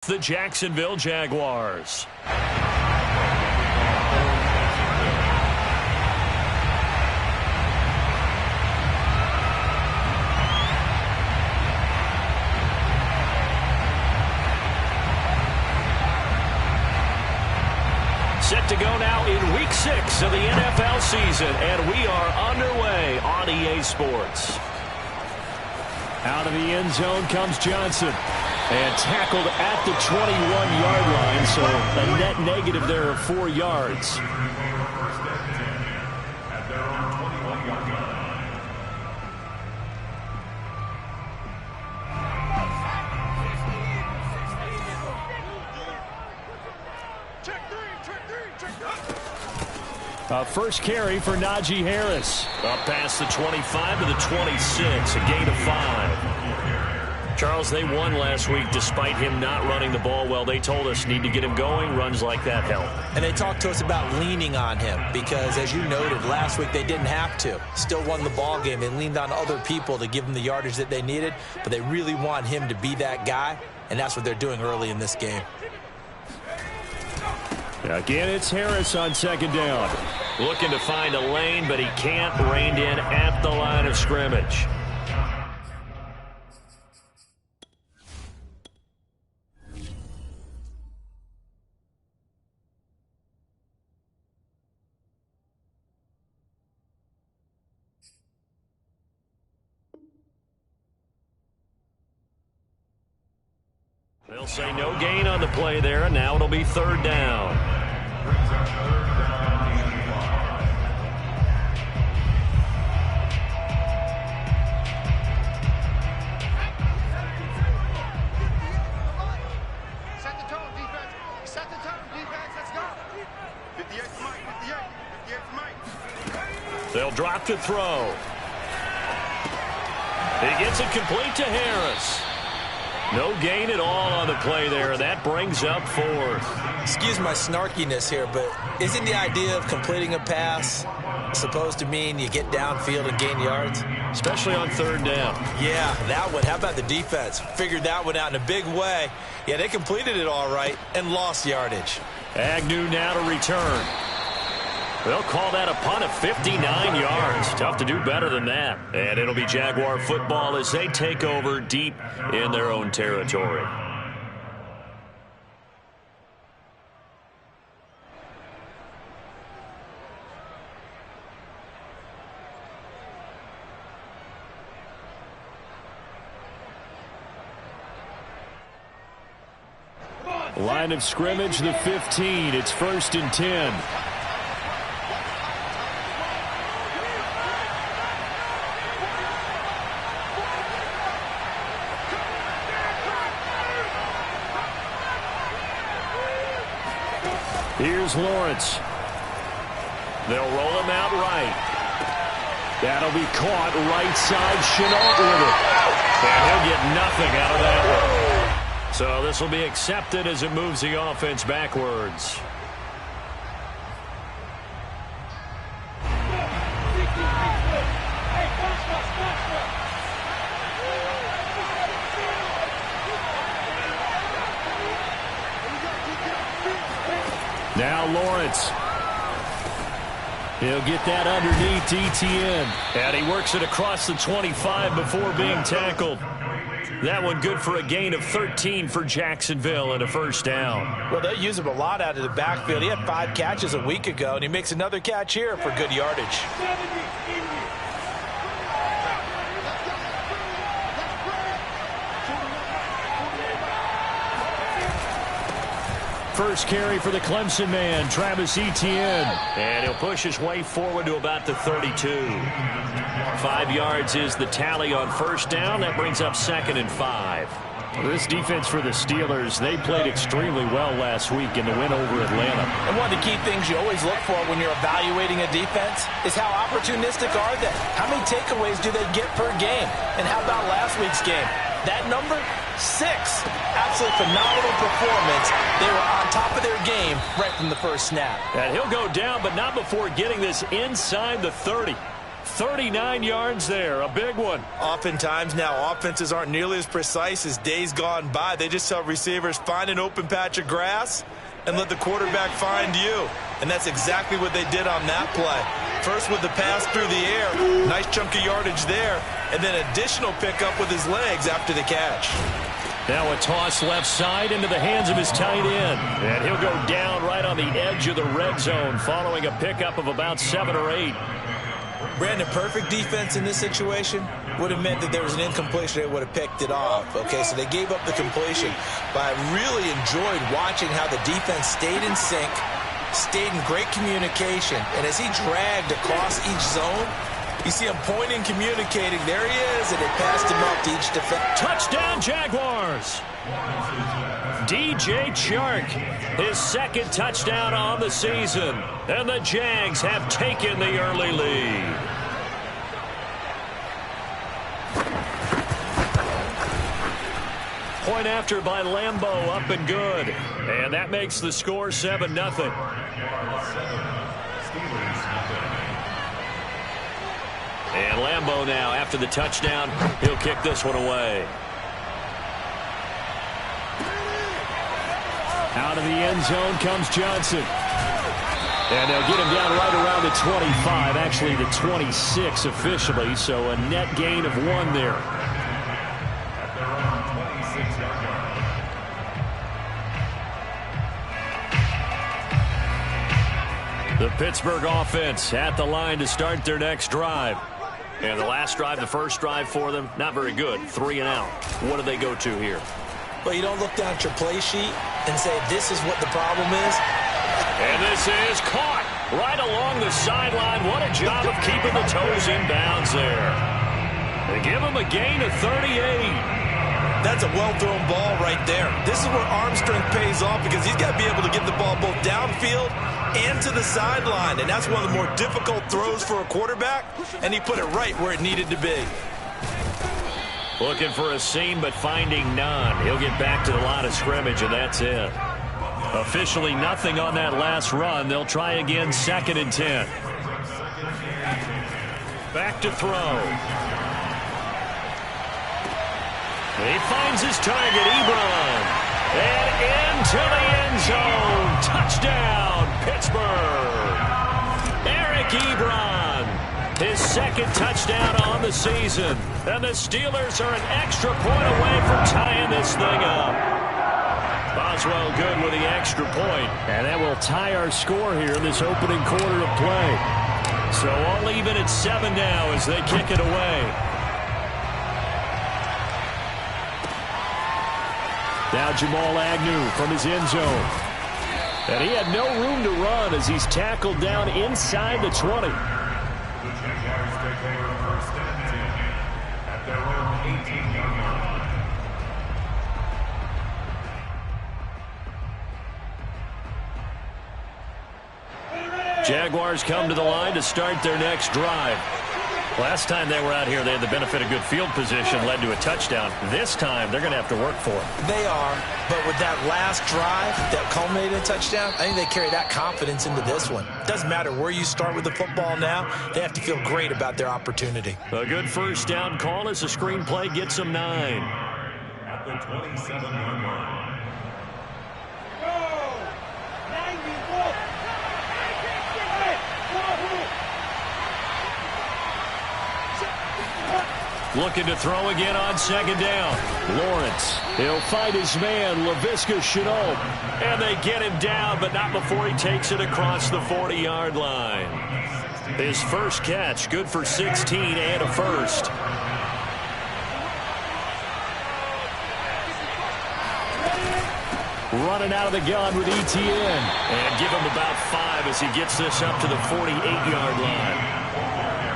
The Jacksonville Jaguars. Set to go now in Week 6 of the NFL season, and we are underway on EA Sports. Out of the end zone comes Johnson. And tackled at the 21-yard line, so a net negative there of 4 yards. First carry for Najee Harris. Up past the 25 to the 26, a gain of 5. Charles, they won last week despite him not running the ball well. They told us need to get him going. Runs like that help. And they talked to us about leaning on him because, as you noted, last week they didn't have to. Still won the ball game. They leaned on other people to give them the yardage that they needed, but they really want him to be that guy, and that's what they're doing early in this game. Again, it's Harris on second down. Looking to find a lane, but he can't. Reined in at the line of scrimmage. They'll say no gain on the play there, and now it'll be third down. Set the tone, defense. Set the tone, defense. Let's go. 58 to Mike, 58 to Mike. They'll drop to throw. He gets it complete to Harris. No gain at all on the play there. That brings up fourth. Excuse my snarkiness here, but isn't the idea of completing a pass supposed to mean you get downfield and gain yards? Especially on third down. Yeah, that one. How about the defense? Figured that one out in a big way. Yeah, they completed it all right and lost yardage. Agnew now to return. They'll call that a punt of 59 yards. Tough to do better than that. And it'll be Jaguar football as they take over deep in their own territory. Line of scrimmage, the 15. It's 1st and 10. Here's Lawrence. They'll roll him out right. That'll be caught right side. Shenault with it. And he'll get nothing out of that one. So this will be accepted as it moves the offense backwards. Now Lawrence. He'll get that underneath Etienne. And he works it across the 25 before being tackled. That one good for a gain of 13 for Jacksonville and a first down. Well, they use him a lot out of the backfield. He had 5 catches a week ago, and he makes another catch here for good yardage. First carry for the Clemson man, Travis Etienne. And he'll push his way forward to about the 32. 5 yards is the tally on first down. That brings up 2nd and 5. This defense for the Steelers, they played extremely well last week in the win over Atlanta. And one of the key things you always look for when you're evaluating a defense is how opportunistic are they? How many takeaways do they get per game? And how about last week's game? That number, 6. Absolutely phenomenal performance. They were on top of their game right from the first snap. And he'll go down, but not before getting this inside the 30. 39 yards there, a big one. Oftentimes now, offenses aren't nearly as precise as days gone by. They just tell receivers, find an open patch of grass and let the quarterback find you. And that's exactly what they did on that play. First with the pass through the air, nice chunk of yardage there, and then additional pickup with his legs after the catch. Now a toss left side into the hands of his tight end. And he'll go down right on the edge of the red zone following a pickup of about 7 or 8. Brandon, perfect defense in this situation would have meant that there was an incompletion. They would have picked it off. Okay, so they gave up the completion. But I really enjoyed watching how the defense stayed in sync, stayed in great communication. And as he dragged across each zone, you see him pointing, communicating. There he is, and they passed him up to each defense. Touchdown, Jaguars! DJ Chark, his second touchdown on the season. And the Jags have taken the early lead. Point after by Lambeau, up and good. And that makes the score 7-0. And Lambeau now, after the touchdown, he'll kick this one away. Out of the end zone comes Johnson. And they'll get him down right around the 25, actually the 26 officially, so a net gain of 1 there. The Pittsburgh offense at the line to start their next drive. And the last drive, the first drive for them, not very good. 3 and out. What do they go to here? Well, you don't look down at your play sheet and say, this is what the problem is. And this is caught right along the sideline. What a job of keeping the toes in bounds there. They give him a gain of 38. That's a well-thrown ball right there. This is where arm strength pays off because he's got to be able to get the ball both downfield and to the sideline. And that's one of the more difficult throws for a quarterback, and he put it right where it needed to be. Looking for a seam, but finding none. He'll get back to the line of scrimmage, and that's it. Officially nothing on that last run. They'll try again, 2nd and 10. Back to throw. He finds his target, Ebron. And into the end zone. Touchdown, Pittsburgh. Eric Ebron. His second touchdown on the season. And the Steelers are an extra point away from tying this thing up. Boswell good with the extra point. And that will tie our score here in this opening quarter of play. So all even at 7 now as they kick it away. Now Jamal Agnew from his end zone. And he had no room to run as he's tackled down inside the 20. The Jaguars take over 1st and 10 at their own 18-yard line. Jaguars come to the line to start their next drive. Last time they were out here, they had the benefit of good field position, led to a touchdown. This time, they're going to have to work for it. They are, but with that last drive that culminated in a touchdown, I think they carry that confidence into this one. Doesn't matter where you start with the football now, they have to feel great about their opportunity. A good first down call as the screenplay gets them 9. At the 27-yard line. Looking to throw again on 2nd down. Lawrence, he'll fight his man, Laviska Shenault. And they get him down, but not before he takes it across the 40-yard line. His first catch, good for 16 and a first. Running out of the gun with Etienne. And give him about 5 as he gets this up to the 48-yard line.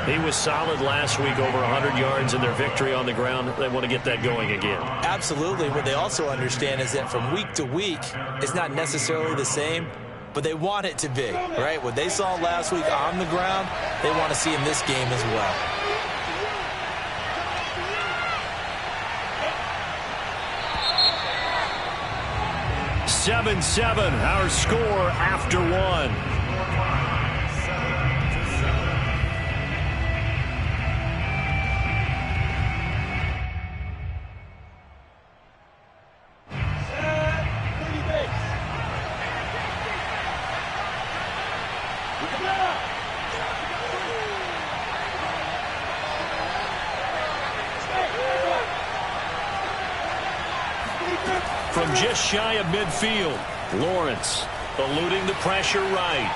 He was solid last week, over 100 yards in their victory on the ground. They want to get that going again. Absolutely. What they also understand is that from week to week, it's not necessarily the same, but they want it to be, right? What they saw last week on the ground, they want to see in this game as well. (7-7), our score after 1. just shy of midfield. Lawrence eluding the pressure right.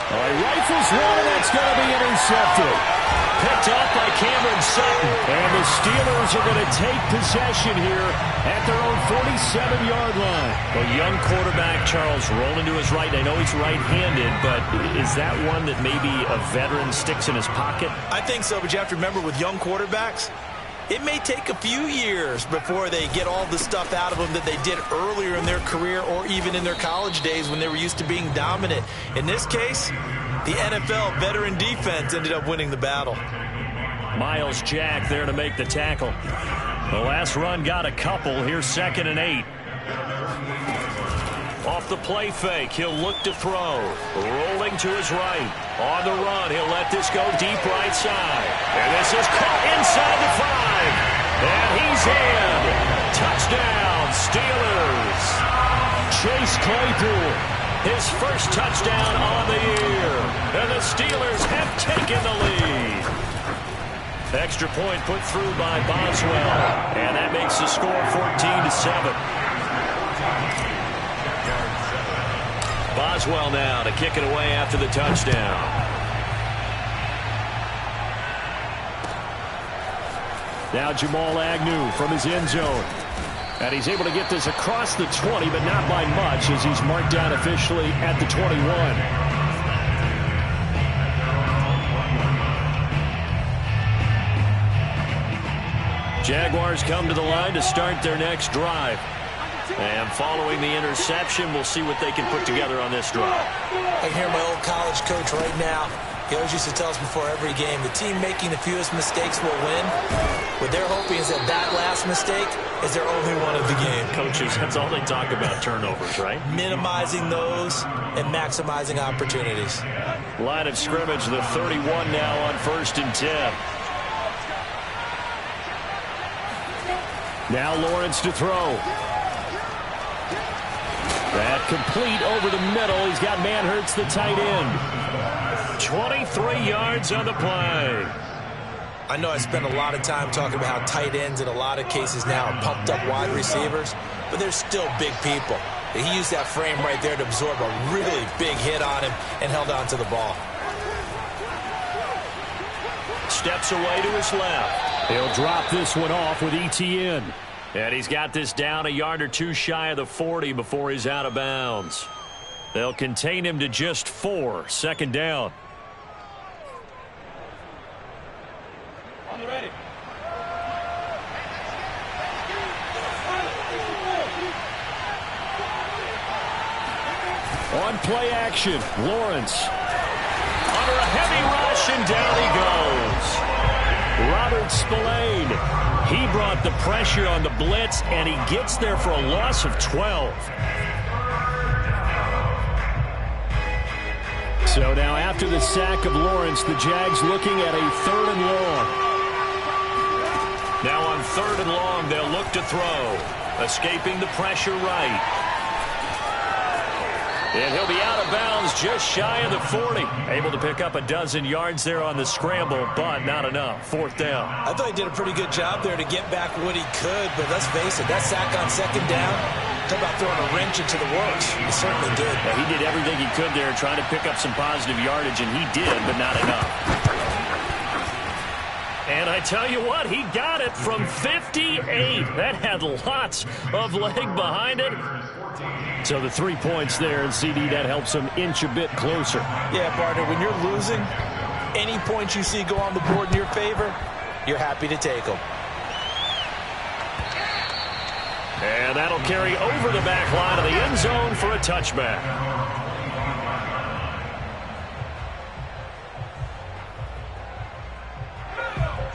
He rifles one, and that's going to be intercepted. Picked up by Cameron Sutton. And the Steelers are going to take possession here at their own 47-yard line. A young quarterback, Charles, rolling to his right. I know he's right-handed, but is that one that maybe a veteran sticks in his pocket? I think so, but you have to remember with young quarterbacks, it may take a few years before they get all the stuff out of them that they did earlier in their career or even in their college days when they were used to being dominant. In this case, the NFL veteran defense ended up winning the battle. Miles Jack there to make the tackle. The last run got a couple. Here's 2nd and 8. Off the play fake, he'll look to throw. Rolling to his right. On the run, he'll let this go deep right side. And this is caught inside the 5. And he's in. Touchdown, Steelers. Chase Claypool, his first touchdown on the year. And the Steelers have taken the lead. Extra point put through by Boswell. And that makes the score 14-7. Boswell now to kick it away after the touchdown. Now Jamal Agnew from his end zone. And he's able to get this across the 20, but not by much, as he's marked down officially at the 21. Jaguars come to the line to start their next drive. And following the interception, we'll see what they can put together on this drive. I hear my old college coach right now. He always used to tell us before every game, the team making the fewest mistakes will win. What they're hoping is that that last mistake is their only one of the game. Coaches, that's all they talk about, turnovers, right? Minimizing those and maximizing opportunities. Line of scrimmage, the 31 now on 1st and 10. Now Lawrence to throw. That complete over the middle. He's got Manhertz, the tight end. 23 yards on the play. I know I spend a lot of time talking about how tight ends in a lot of cases now are pumped up wide receivers, but they're still big people. He used that frame right there to absorb a really big hit on him and held on to the ball. Steps away to his left. He'll drop this one off with ETN. And he's got this down a yard or two shy of the 40 before he's out of bounds. They'll contain him to just 4. 2nd down. Ready. On play action, Lawrence. Under a heavy rush, and down he goes. Robert Spillane. He brought the pressure on the blitz, and he gets there for a loss of 12. So now after the sack of Lawrence, the Jags looking at a 3rd and long. Now on 3rd and long, they'll look to throw. Escaping the pressure right. And he'll be out of bounds just shy of the 40. Able to pick up a dozen yards there on the scramble, but not enough. 4th down. I thought he did a pretty good job there to get back what he could, but let's face it, that sack on 2nd down, talk about throwing a wrench into the works. He certainly did. Yeah, he did everything he could there, trying to pick up some positive yardage, and he did, but not enough. And I tell you what, he got it from 58. That had lots of leg behind it. So the 3 points there, and CD, that helps him inch a bit closer. Yeah, partner, when you're losing, any points you see go on the board in your favor, you're happy to take them. And that'll carry over the back line of the end zone for a touchback.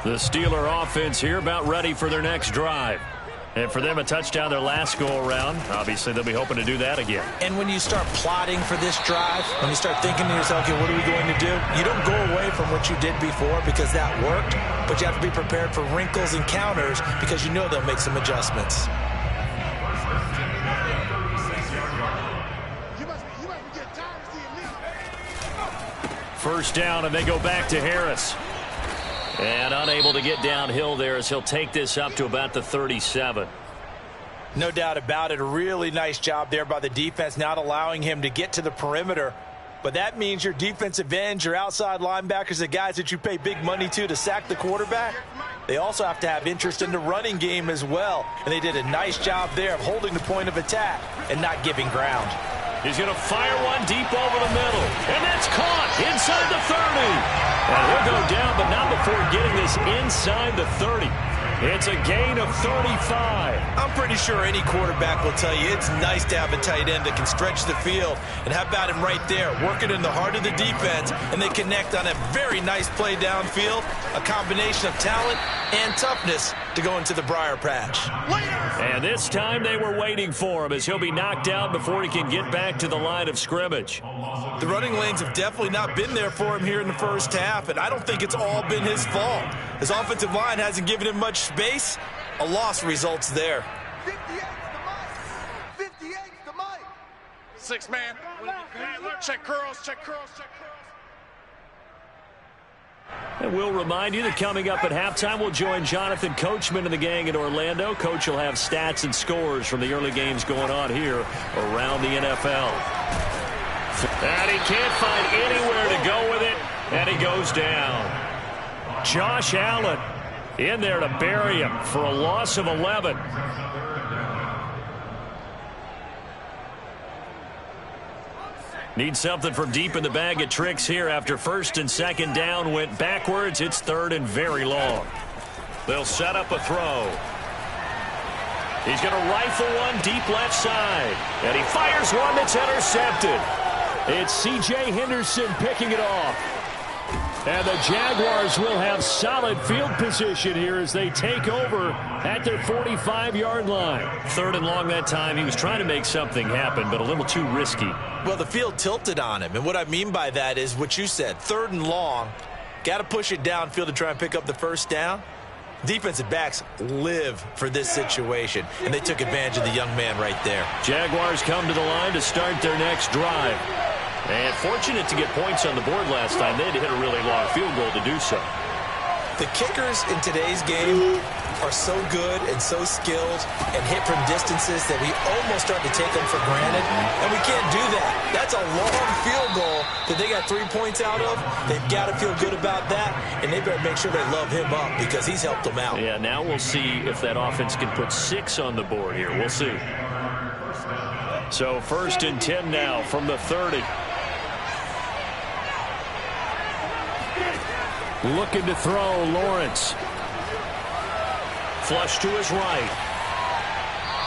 The Steeler offense here about ready for their next drive. And for them, a touchdown their last go-around. Obviously, they'll be hoping to do that again. And when you start plotting for this drive, when you start thinking to yourself, okay, what are we going to do? You don't go away from what you did before because that worked, but you have to be prepared for wrinkles and counters because you know they'll make some adjustments. First down, and they go back to Harris. And unable to get downhill there as he'll take this up to about the 37. No doubt about it. A really nice job there by the defense, not allowing him to get to the perimeter. But that means your defensive ends, your outside linebackers, the guys that you pay big money to sack the quarterback, they also have to have interest in the running game as well. And they did a nice job there of holding the point of attack and not giving ground. He's going to fire one deep over the middle. And that's caught inside the 30. And he'll go down, but not before getting this inside the 30. It's a gain of 35. I'm pretty sure any quarterback will tell you it's nice to have a tight end that can stretch the field. And how about him right there, working in the heart of the defense, and they connect on a very nice play downfield, a combination of talent and toughness to go into the briar patch. And this time they were waiting for him as he'll be knocked out before he can get back to the line of scrimmage. The running lanes have definitely not been there for him here in the first half, and I don't think it's all been his fault. His offensive line hasn't given him much space. A loss results there. 58's the mic. 6 man. Check curls, check curls, check curls. And we'll remind you that coming up at halftime, we'll join Jonathan Coachman and the gang in Orlando. Coach will have stats and scores from the early games going on here around the NFL. And he can't find anywhere to go with it, and he goes down. Josh Allen in there to bury him for a loss of 11. Need something from deep in the bag of tricks here after first and second down went backwards. It's third and very long. They'll set up a throw. He's going to rifle one deep left side. And he fires one that's intercepted. It's C.J. Henderson picking it off. And the Jaguars will have solid field position here as they take over at their 45-yard line. Third and long that time. He was trying to make something happen, but a little too risky. Well, the field tilted on him, and what I mean by that is what you said. Third and long, got to push it downfield to try and pick up the first down. Defensive backs live for this situation, and they took advantage of the young man right there. Jaguars come to the line to start their next drive. And fortunate to get points on the board last time. They had to hit a really long field goal to do so. The kickers in today's game are so good and so skilled and hit from distances that we almost start to take them for granted. And we can't do that. That's a long field goal that they got 3 points out of. They've got to feel good about that, and they better make sure they love him up because he's helped them out. Yeah, now we'll see if that offense can put 6 on the board here. We'll see. So first and 10 now from the 30. Looking to throw, Lawrence. Flush to his right.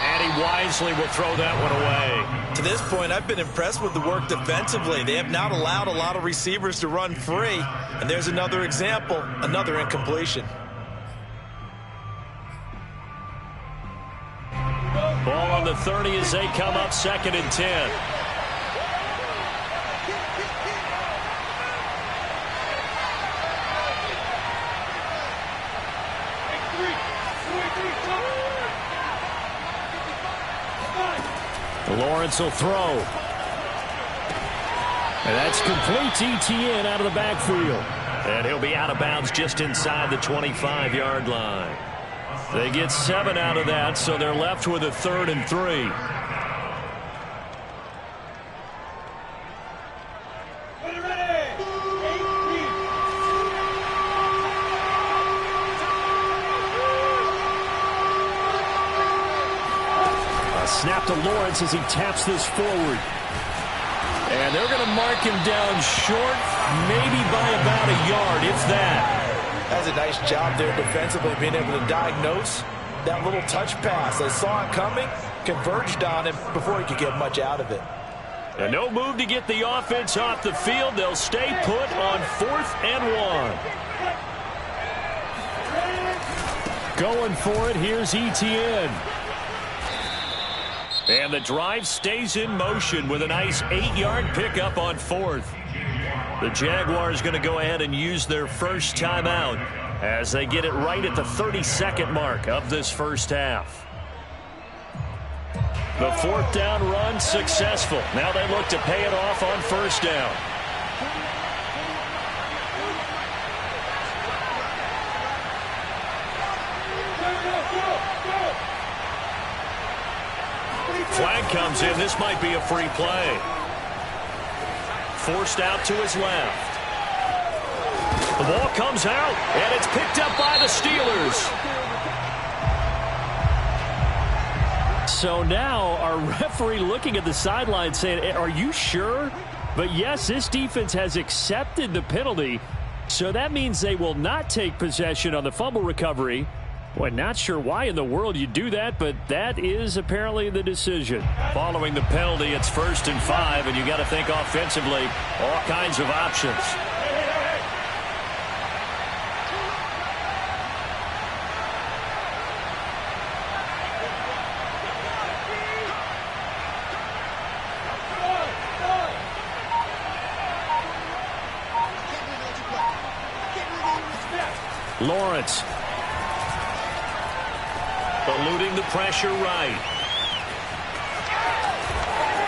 And he wisely will throw that one away. To this point, I've been impressed with the work defensively. They have not allowed a lot of receivers to run free. And there's another example, another incompletion. Ball on the 30 as they come up second and 10. Lawrence will throw. And that's complete. Etienne out of the backfield. And he'll be out of bounds just inside the 25-yard line. They get 7 out of that, so they're left with a 3rd and 3. Snap to Lawrence as he taps this forward. And they're going to mark him down short, maybe by about a yard, if that. That's a nice job there defensively, being able to diagnose that little touch pass. They saw it coming, converged on him before he could get much out of it. And no move to get the offense off the field. They'll stay put on 4th and 1. Going for it, here's Etienne. And the drive stays in motion with a nice 8-yard pickup on 4th. The Jaguars going to go ahead and use their first timeout as they get it right at the 32nd mark of this first half. The 4th down run successful. Now they look to pay it off on first down. flag comes in. This might be a free play. Forced out to his left. The ball comes out, and it's picked up by the Steelers. So now our referee looking at the sideline saying, are you sure? But yes, this defense has accepted the penalty. So that means they will not take possession on the fumble recovery. Boy, not sure why in the world you do that, but that is apparently the decision. Following the penalty, it's 1st and 5, and you got to think offensively, all kinds of options. Lawrence. Eluding the pressure right.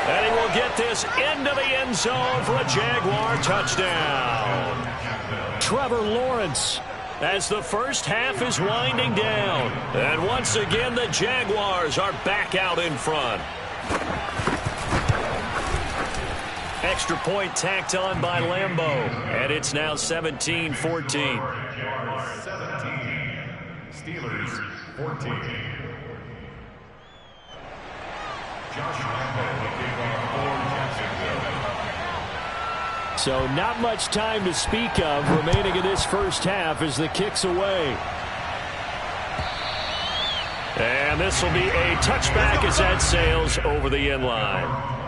And he will get this into the end zone for a Jaguar touchdown. Trevor Lawrence. As the first half is winding down. And once again, the Jaguars are back out in front. Extra point tacked on by Lambo. And it's now 17-14. Jaguars 17, Steelers 14. Josh Lambo will kick off for Jacksonville. So not much time to speak of remaining in this first half as the kick's away. And this will be a touchback as that sails over the end line.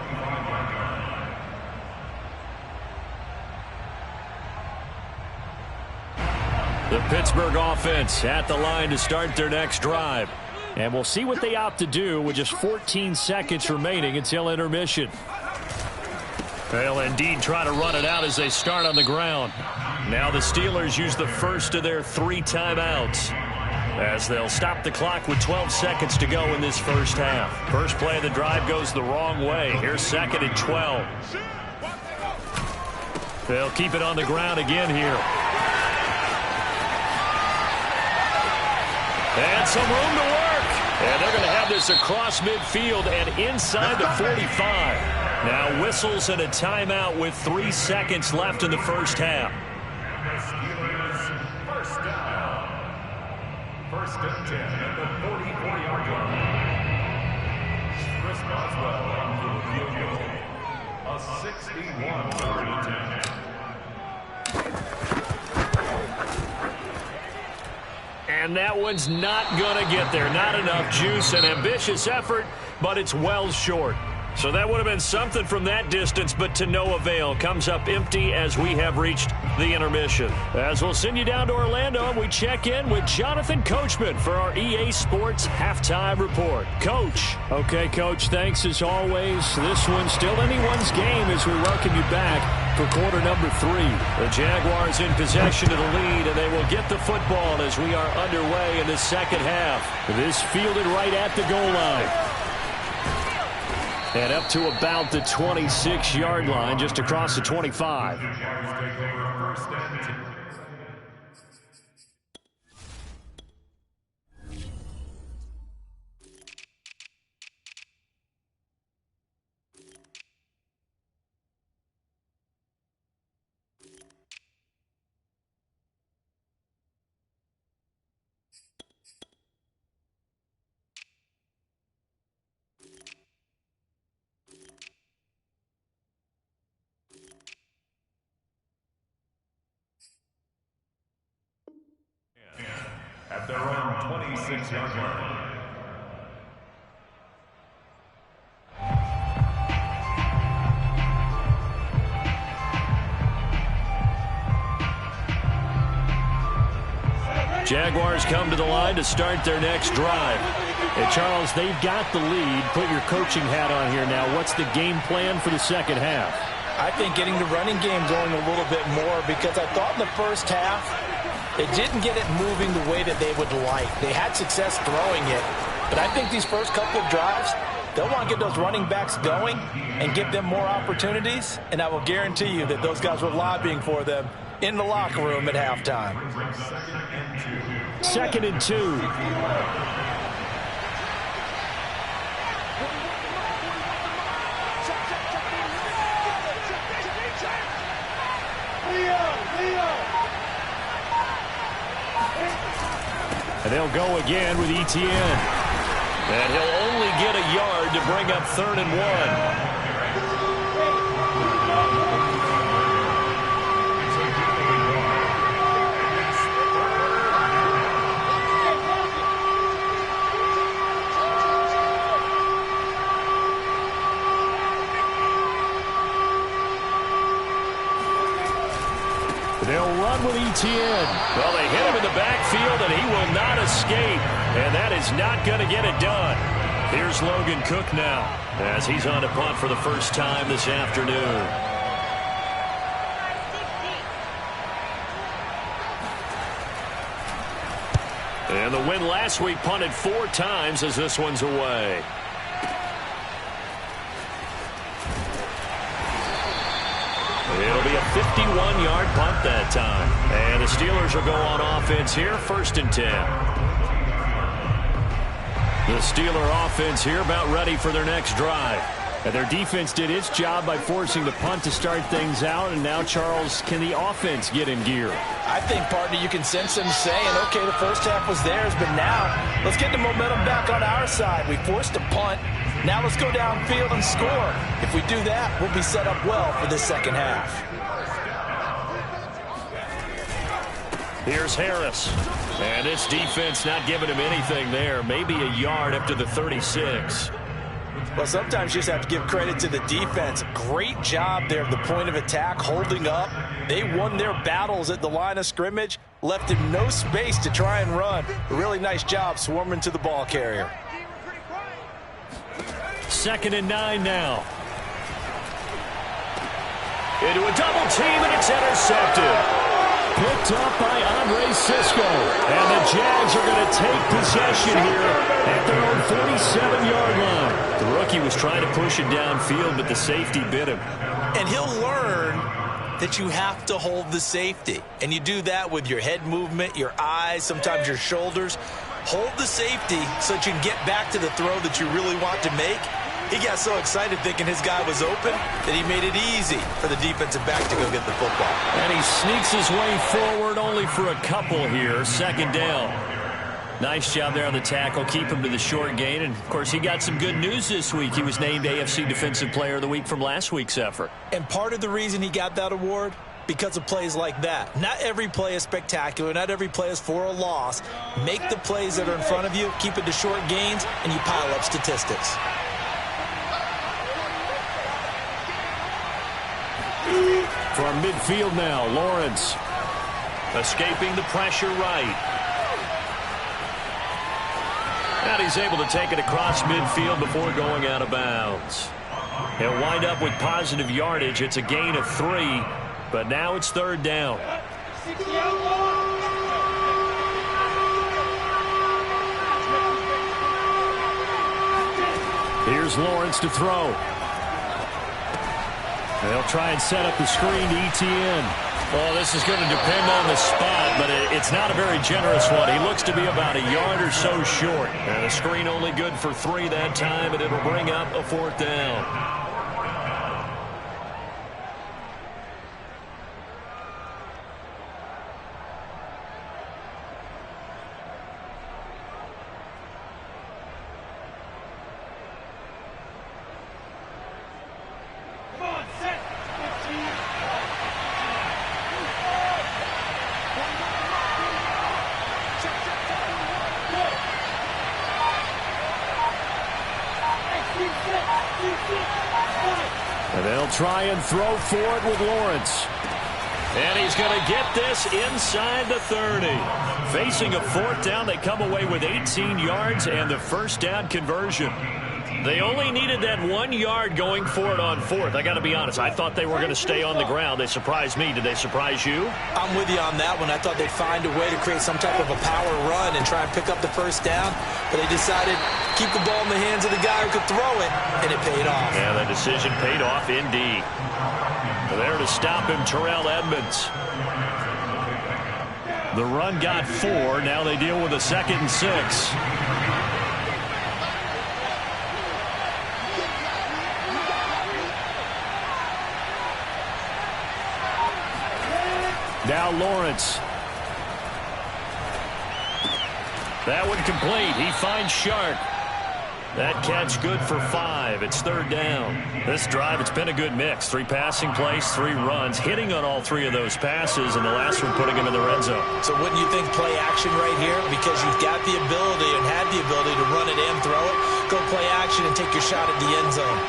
The Pittsburgh offense at the line to start their next drive. And we'll see what they opt to do with just 14 seconds remaining until intermission. They'll indeed try to run it out as they start on the ground. Now the Steelers use the first of their 3 timeouts as they'll stop the clock with 12 seconds to go in this first half. First play of the drive goes the wrong way. Here's 2nd and 12. They'll keep it on the ground again here. And some room to work. And they're going to have this across midfield and inside the 45. Now whistles and a timeout with 3 seconds left in the first half. The Steelers first down. 1st and 10 at the 44-yard line. Chris Boswell on for the field goal. A 61-yard attempt. And that one's not going to get there. Not enough juice. An ambitious effort, but it's well short. So that would have been something from that distance, but to no avail. Comes up empty as we have reached the intermission. As we'll send you down to Orlando, and we check in with Jonathan Coachman for our EA Sports Halftime Report. Coach. Okay, Coach, thanks as always. This one's still anyone's game as we welcome you back for quarter number 3. The Jaguars in possession of the lead, and they will get the football as we are underway in the second half. This fielded right at the goal line. And up to about the 26-yard line, just across the 25. At their own 26-yard line. Jaguars come to the line to start their next drive. Hey, Charles, they've got the lead. Put your coaching hat on here now. What's the game plan for the second half? I think getting the running game going a little bit more, because I thought in the first half they didn't get it moving the way that they would like. They had success throwing it, but I think these first couple of drives, they'll want to get those running backs going and give them more opportunities, and I will guarantee you that those guys were lobbying for them in the locker room at halftime. 2nd and 2. they'll go again with Etienne. And he'll only get a yard to bring up 3rd and 1. They'll run with Etienne. Well, they hit him in the backfield, and he will not escape. And that is not going to get it done. Here's Logan Cook now, as he's on to punt for the first time this afternoon. And the win last week punted 4 times as this one's away. It'll be a 51-yard punt that time. And the Steelers will go on offense here, 1st and 10. The Steeler offense here about ready for their next drive. And their defense did its job by forcing the punt to start things out. And now, Charles, can the offense get in gear? I think, partner, you can sense them saying, okay, the first half was theirs, but now let's get the momentum back on our side. We forced a punt. Now let's go downfield and score. If we do that, we'll be set up well for this second half. Here's Harris. And this defense not giving him anything there. Maybe a yard up to the 36. Well, sometimes you just have to give credit to the defense. Great job there at the point of attack, holding up. They won their battles at the line of scrimmage, left him no space to try and run. A really nice job swarming to the ball carrier. 2nd and 9 now. Into a double team, and it's intercepted. Picked up by Andre Cisco. And the Jags are going to take possession here at their own 47-yard line. The rookie was trying to push it downfield, but the safety bit him. And he'll learn that you have to hold the safety. And you do that with your head movement, your eyes, sometimes your shoulders. Hold the safety so that you can get back to the throw that you really want to make. He got so excited thinking his guy was open that he made it easy for the defensive back to go get the football. And he sneaks his way forward only for a couple here. 2nd down. Nice job there on the tackle. Keep him to the short gain. And, of course, he got some good news this week. He was named AFC Defensive Player of the Week from last week's effort. And part of the reason he got that award, because of plays like that. Not every play is spectacular. Not every play is for a loss. Make the plays that are in front of you, keep it to short gains, and you pile up statistics. From midfield now, Lawrence. Escaping the pressure right. And he's able to take it across midfield before going out of bounds. He'll wind up with positive yardage. It's a gain of 3, but now it's 3rd down. Here's Lawrence to throw. They'll try and set up the screen to Etienne. Well, this is going to depend on the spot, but it's not a very generous one. He looks to be about a yard or so short. And the screen only good for 3 that time, and it'll bring up a 4th down. And they'll try and throw for it with Lawrence. And he's going to get this inside the 30. Facing a 4th down, they come away with 18 yards and the 1st down conversion. They only needed that 1 yard going for it on 4th. I got to be honest, I thought they were going to stay on the ground. They surprised me. Did they surprise you? I'm with you on that one. I thought they'd find a way to create some type of a power run and try and pick up the 1st down, but they decided keep the ball in the hands of the guy who could throw it, and it paid off. Yeah, the decision paid off indeed. There to stop him, Terrell Edmunds. The run got 4. Now they deal with a 2nd and 6. Now Lawrence. That one complete. He finds Shark. That catch good for 5. It's 3rd down. This drive, it's been a good mix. 3 passing plays, 3 runs, hitting on all 3 of those passes, and the last one putting him in the red zone. So wouldn't you think play action right here? Because you've got the ability and had the ability to run it and throw it. Go play action and take your shot at the end zone.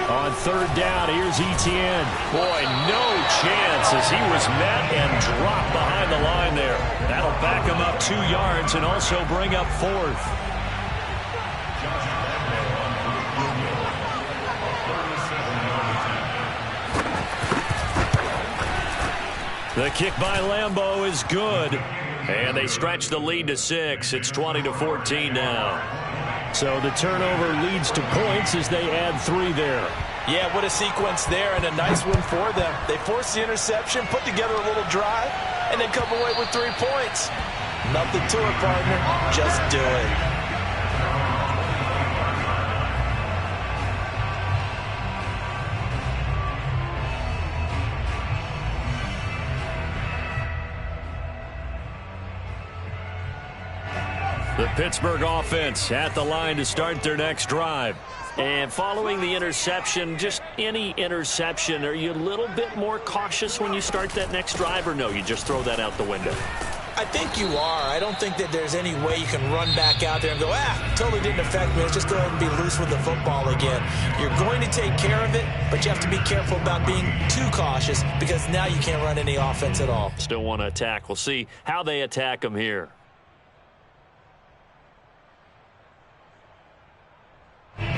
On 3rd down, here's Etienne. Boy, no chance as he was met and dropped behind the line there. That'll back him up 2 yards and also bring up 4th. The kick by Lambeau is good. And they stretch the lead to 6. It's 20-14 now. So the turnover leads to points as they add 3 there. Yeah, what a sequence there, and a nice one for them. They forced the interception, put together a little drive, and then come away with 3 points. Nothing to it, partner. Just do it. The Pittsburgh offense at the line to start their next drive. And following the interception, just any interception, are you a little bit more cautious when you start that next drive, or no, you just throw that out the window? I think you are. I don't think that there's any way you can run back out there and go, totally didn't affect me. Let's just go ahead and be loose with the football again. You're going to take care of it, but you have to be careful about being too cautious because now you can't run any offense at all. Still want to attack. We'll see how they attack them here.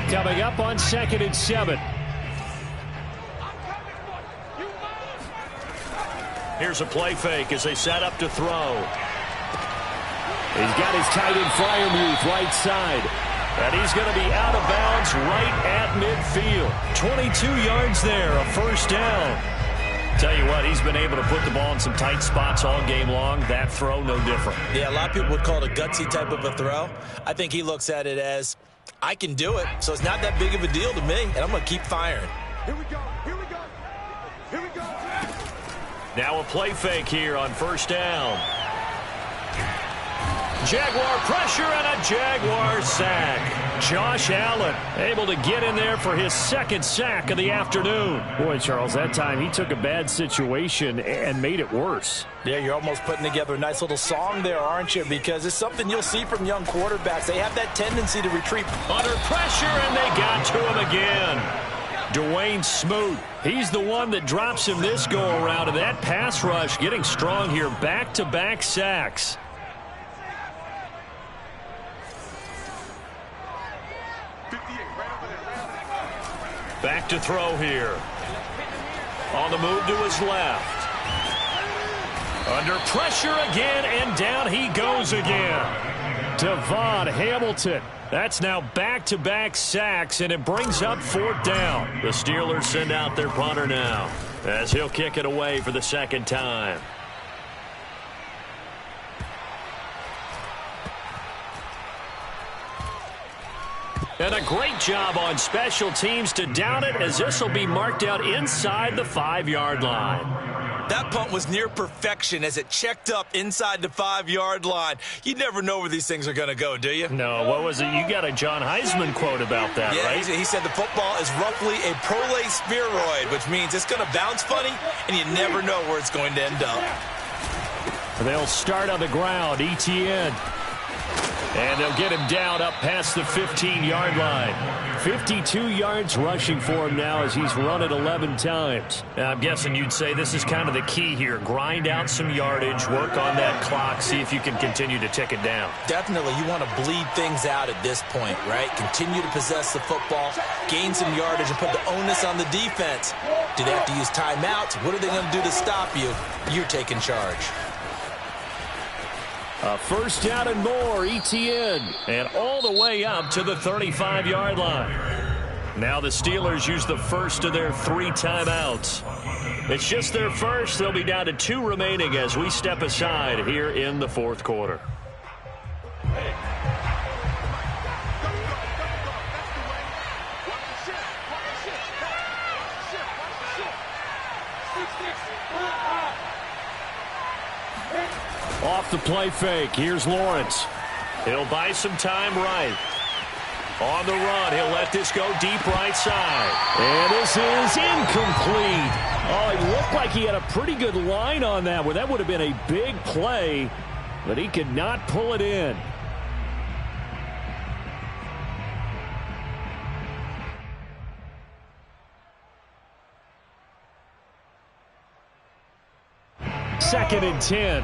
Coming up on 2nd and 7. Here's a play fake as they set up to throw. He's got his tight end Freiermuth right side. And he's going to be out of bounds right at midfield. 22 yards there, a 1st down. Tell you what, he's been able to put the ball in some tight spots all game long. That throw, no different. Yeah, a lot of people would call it a gutsy type of a throw. I think he looks at it as, I can do it, so it's not that big of a deal to me, and I'm going to keep firing. Here we go. Here we go. Here we go. Now a play fake here on 1st down. Jaguar pressure and a Jaguar sack. Josh Allen able to get in there for his 2nd sack of the afternoon. Boy, Charles, that time he took a bad situation and made it worse. Yeah, you're almost putting together a nice little song there, aren't you? Because it's something you'll see from young quarterbacks. They have that tendency to retreat. Under pressure, and they got to him again. Dwayne Smoot, he's the one that drops him this go-around, and that pass rush getting strong here. Back-to-back sacks. Back to throw here. On the move to his left. Under pressure again, and down he goes again. Devon Hamilton. That's now back-to-back sacks, and it brings up 4th down. The Steelers send out their punter now as he'll kick it away for the 2nd time. And a great job on special teams to down it, as this will be marked out inside the 5-yard line. That punt was near perfection as it checked up inside the 5-yard line. You never know where these things are going to go, do you? No, what was it? You got a John Heisman quote about that, yeah, right? He said the football is roughly a prolate spheroid, which means it's going to bounce funny, and you never know where it's going to end up. They'll start on the ground. Etienne. And they'll get him down up past the 15-yard line. 52 yards rushing for him now as he's run it 11 times. I'm guessing you'd say this is kind of the key here. Grind out some yardage, work on that clock, see if you can continue to tick it down. Definitely, you want to bleed things out at this point, right? Continue to possess the football, gain some yardage, and put the onus on the defense. Do they have to use timeouts? What are they going to do to stop you? You're taking charge. A 1st down and more, Etienne. And all the way up to the 35-yard line. Now the Steelers use the first of their 3 timeouts. It's just their first. They'll be down to 2 remaining as we step aside here in the 4th quarter. Off the play fake. Here's Lawrence. He'll buy some time right. On the run, he'll let this go deep right side. And this is incomplete. Oh, he looked like he had a pretty good line on that one. That would have been a big play, but he could not pull it in. Second and 10.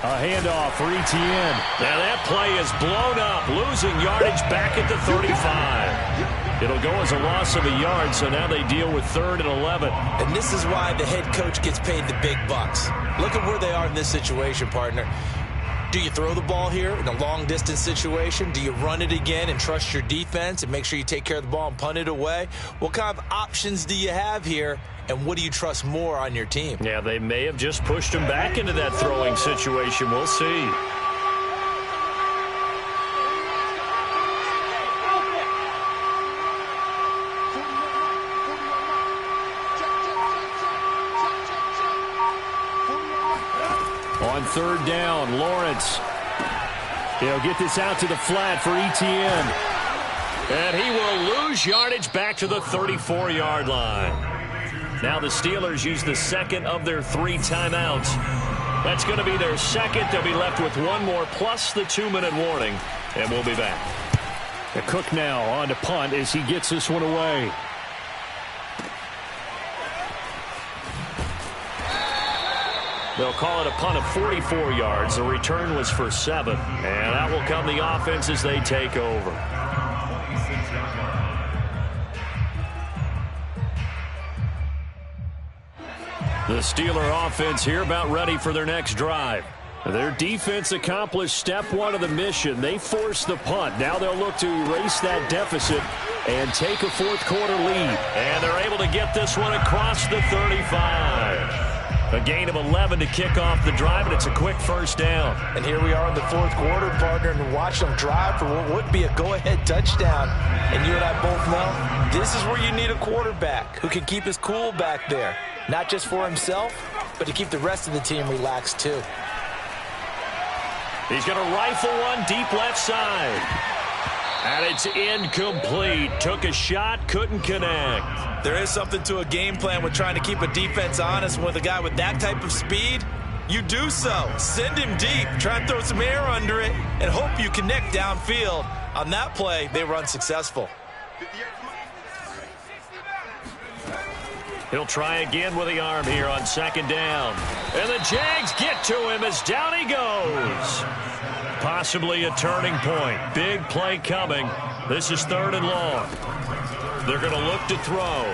A handoff for Etienne. Now that play is blown up, losing yardage back at the 35. It'll go as a loss of a yard, so now they deal with 3rd and 11. And this is why the head coach gets paid the big bucks. Look at where they are in this situation, partner. Do you throw the ball here in a long-distance situation? Do you run it again and trust your defense and make sure you take care of the ball and punt it away? What kind of options do you have here, and what do you trust more on your team? Yeah, they may have just pushed him back into that throwing situation. We'll see. On 3rd down, Lawrence. He'll get this out to the flat for Etienne. And he will lose yardage back to the 34-yard line. Now the Steelers use the second of their 3 timeouts. That's going to be their second. They'll be left with 1 more plus the 2-minute warning. And we'll be back. The Cook now on to punt as he gets this one away. They'll call it a punt of 44 yards. The return was for 7. And that will come the offense as they take over. The Steeler offense here about ready for their next drive. Their defense accomplished step 1 of the mission. They forced the punt. Now they'll look to erase that deficit and take a 4th quarter lead. And they're able to get this one across the 35. A gain of 11 to kick off the drive, and it's a quick 1st down. And here we are in the 4th quarter, partner, and watch them drive for what would be a go-ahead touchdown. And you and I both know this is where you need a quarterback who can keep his cool back there. Not just for himself, but to keep the rest of the team relaxed too. He's going to rifle one deep left side. And it's incomplete. Took a shot, couldn't connect. There is something to a game plan with trying to keep a defense honest. With a guy with that type of speed, you do so. Send him deep. Try and throw some air under it and hope you connect downfield. On that play, they were unsuccessful. He'll try again with the arm here on 2nd down. And the Jags get to him as down he goes. Possibly a turning point. Big play coming. This is 3rd and long. They're going to look to throw.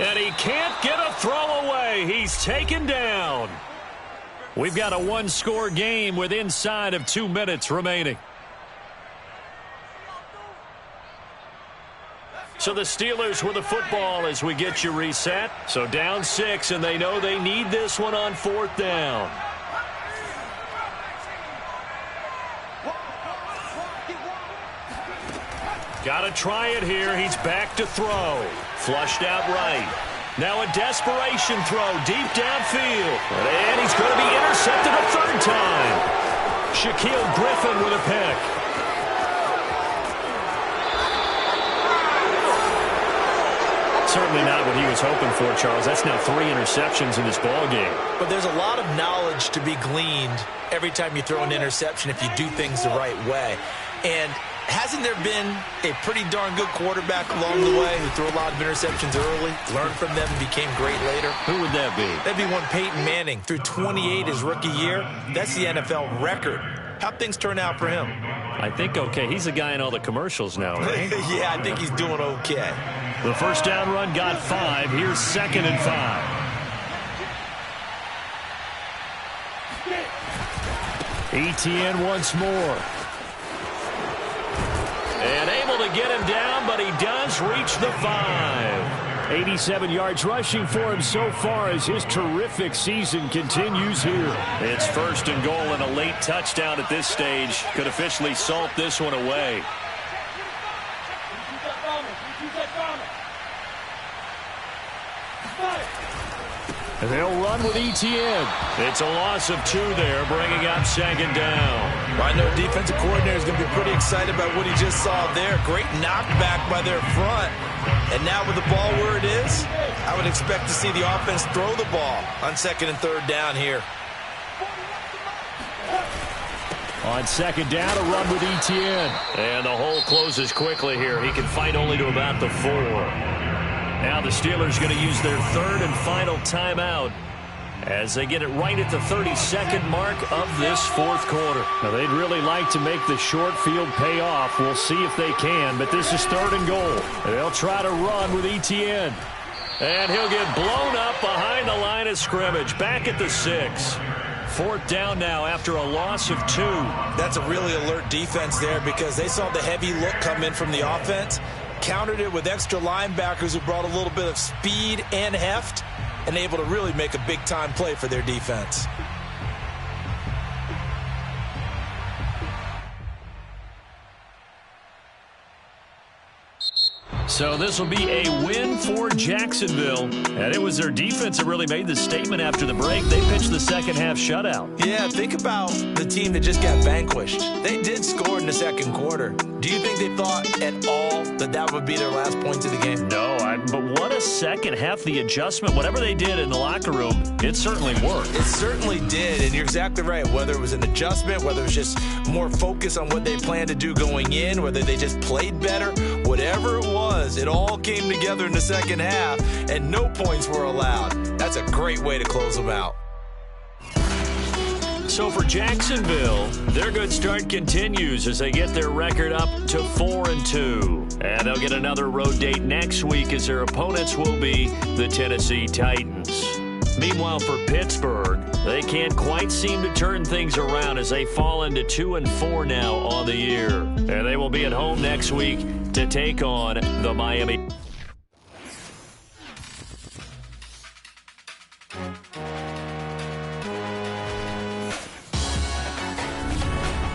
And he can't get a throw away. He's taken down. We've got a 1-score game with inside of 2 minutes remaining. So the Steelers with the football as we get you reset. So down 6, and they know they need this one on 4th down. Got to try it here. He's back to throw. Flushed out right. Now a desperation throw deep downfield. And he's going to be intercepted a 3rd time. Shaquill Griffin with a pick. Certainly not what he was hoping for, Charles. That's now 3 interceptions in this ball game. But there's a lot of knowledge to be gleaned every time you throw an interception if you do things the right way. And hasn't there been a pretty darn good quarterback along the way who threw a lot of interceptions early, learned from them, and became great later? Who would that be? That'd be one Peyton Manning. Threw 28 his rookie year. That's the NFL record. How'd things turn out for him? I think okay. He's the guy in all the commercials now, right? Yeah, I think he's doing okay. The 1st down run got 5. Here's 2nd and 5. Etienne once more. And able to get him down, but he does reach the 5. 87 yards rushing for him so far as his terrific season continues here. It's 1st and goal, and a late touchdown at this stage could officially salt this one away. They'll run with Etienne. It's a loss of 2 there, bringing up 2nd down. Well, I know defensive coordinator is going to be pretty excited about what he just saw there. Great knockback by their front. And now with the ball where it is, I would expect to see the offense throw the ball on 2nd and 3rd down here. On 2nd down, a run with Etienne. And the hole closes quickly here. He can fight only to about the 4. Now the Steelers going to use their 3rd and final timeout as they get it right at the 32nd mark of this 4th quarter. Now they'd really like to make the short field pay off. We'll see if they can, but this is 3rd and goal. They'll try to run with Etienne. And he'll get blown up behind the line of scrimmage. Back at the 6. 4th down now after a loss of 2. That's a really alert defense there because they saw the heavy look come in from the offense, countered it with extra linebackers who brought a little bit of speed and heft, and able to really make a big-time play for their defense. So this will be a win for Jacksonville. And it was their defense that really made the statement after the break. They pitched the second-half shutout. Yeah, think about the team that just got vanquished. They did score in the 2nd quarter. Do you think they thought at all that that would be their last points of the game? No, but what a second half. The adjustment, whatever they did in the locker room, it certainly worked. It certainly did, and you're exactly right. Whether it was an adjustment, whether it was just more focus on what they planned to do going in, whether they just played better, whatever it was, it all came together in the 2nd half, and no points were allowed. That's a great way to close them out. So for Jacksonville, their good start continues as they get their record up to 4-2. And they'll get another road date next week as their opponents will be the Tennessee Titans. Meanwhile, for Pittsburgh, they can't quite seem to turn things around as they fall into 2-4 now on the year. And they will be at home next week to take on the Miami.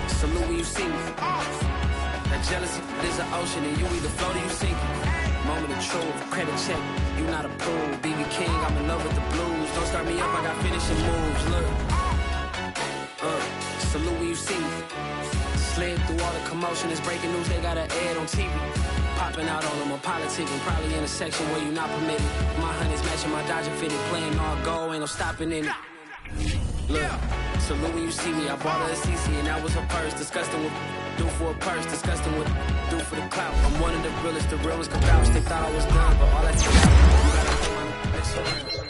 Salute when you see me. That jealousy is an ocean and you either float or you sink. Moment of truth, credit check, you not approved. BB King, I'm in love with the blues. Don't start me up, I got finishing moves. Look, salute when you see me. Slid through all the commotion, it's breaking news, they got an ad on TV. Popping out on them, I'm politicking, probably in a section where you not permitted. My honey's matching my Dodger fitted, playing all go, ain't no stopping in it. Look, salute when you see me, I bought her a CC and that was her purse. Disgusting with do for a purse, disgusting with do for the clout. I'm one of the realest, the realest come out. They thought I was done, but all I think you gotta put my next